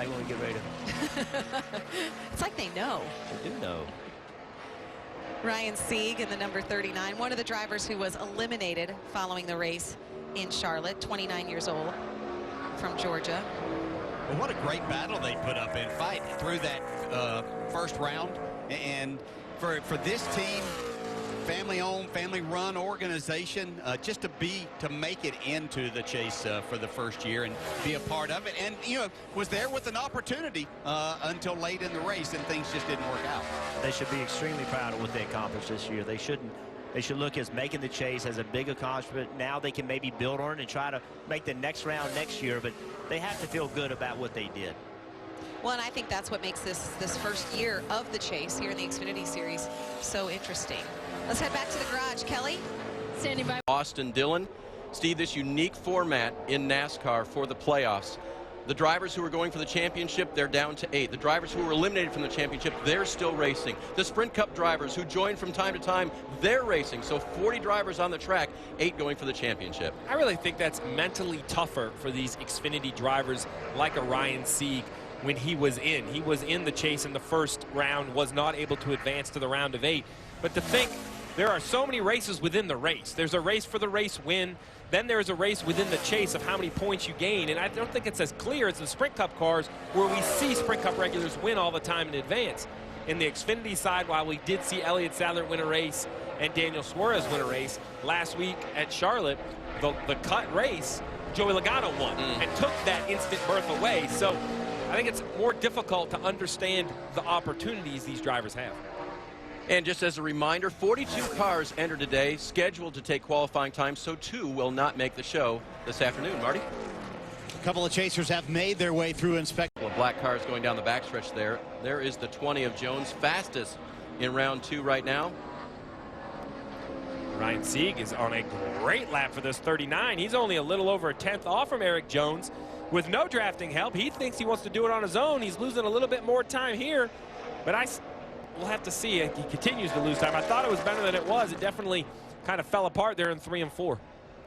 right when we get ready to. It's like they know. They do know. Ryan Sieg in the number 39, one of the drivers who was eliminated following the race in Charlotte, 29 years old, from Georgia. Well, what a great battle they put up in fight through that first round. And for this team, family-owned, family-run organization, just to make it into the chase for the first year and be a part of it. And, you know, was there with an opportunity until late in the race, and things just didn't work out. They should be extremely proud of what they accomplished this year. They should look as making the chase as a big accomplishment. Now they can maybe build on it and try to make the next round next year, but they have to feel good about what they did. Well, and I think that's what makes this first year of the chase here in the Xfinity Series so interesting. Let's head back to the garage. Kelly? Standing by. Austin Dillon. Steve, this unique format in NASCAR for the playoffs. The drivers who are going for the championship, they're down to 8. The drivers who were eliminated from the championship, they're still racing. The Sprint Cup drivers who join from time to time, they're racing. So 40 drivers on the track, 8 going for the championship. I really think that's mentally tougher for these Xfinity drivers like a Ryan Sieg when he was in. He was in the chase in the first round, was not able to advance to the round of 8. But to think there are so many races within the race. There's a race for the race win. Then there's a race within the chase of how many points you gain. And I don't think it's as clear as the Sprint Cup cars where we see Sprint Cup regulars win all the time in advance. In the Xfinity side, while we did see Elliott Sadler win a race and Daniel Suarez win a race, last week at Charlotte, the cut race, Joey Logano won and took that instant berth away. So I think it's more difficult to understand the opportunities these drivers have. And just as a reminder, 42 cars entered today, scheduled to take qualifying time, so 2 will not make the show this afternoon. Marty? A couple of chasers have made their way through inspection. Well, black cars going down the backstretch there. There is the 20 of Jones, fastest in round 2 right now. Ryan Sieg is on a great lap for this 39. He's only a little over a 10th off from Eric Jones with no drafting help. He thinks he wants to do it on his own. He's losing a little bit more time here, but we'll have to see. He continues to lose time. I thought it was better than it was. It definitely kind of fell apart there in 3 and 4.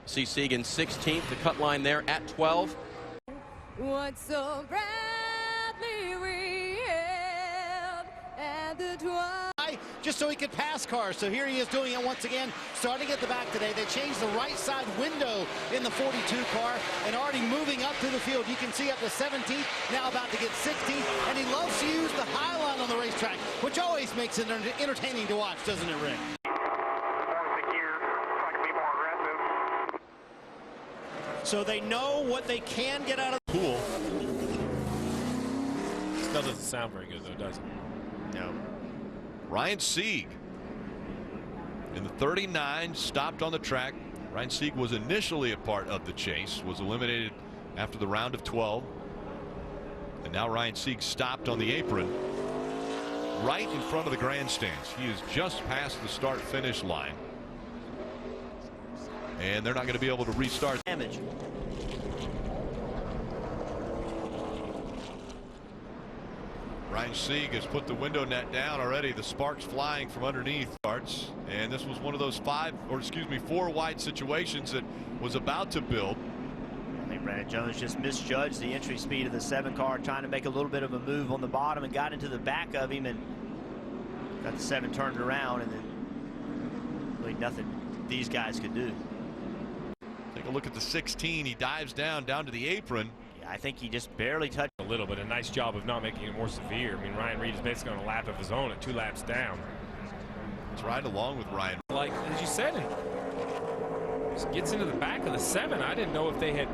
See Sieg in 16th, the cut line there at 12. What's so proudly we held at the just so he could pass cars. So here he is doing it once again, starting at the back today. They changed the right side window in the 42 car and already moving up through the field. You can see up to 17th, now about to get 16th, and he loves to use the high line on the racetrack, which always makes it entertaining to watch, doesn't it, Rick? So they know what they can get out of the pool. Still doesn't sound very good, though, does it? No. Ryan Sieg in the 39 stopped on the track. Ryan Sieg was initially a part of the chase, was eliminated after the round of 12. And now Ryan Sieg stopped on the apron right in front of the grandstands. He is just past the start finish line. And they're not going to be able to restart. Damage. Ryan Sieg has put the window net down already. The sparks flying from underneath parts. And this was one of those 4 wide situations that was about to build. I think Brandon Jones just misjudged the entry speed of the 7 car, trying to make a little bit of a move on the bottom and got into the back of him and got the 7 turned around, and then really nothing these guys could do. Take a look at the 16. He dives down to the apron. Yeah, I think he just barely touched A little bit. A nice job of not making it more severe. I mean, Ryan Reed is basically on a lap of his own at 2 laps down. It's right along with Ryan. Like, as you said, just gets into the back of the 7. I didn't know if they had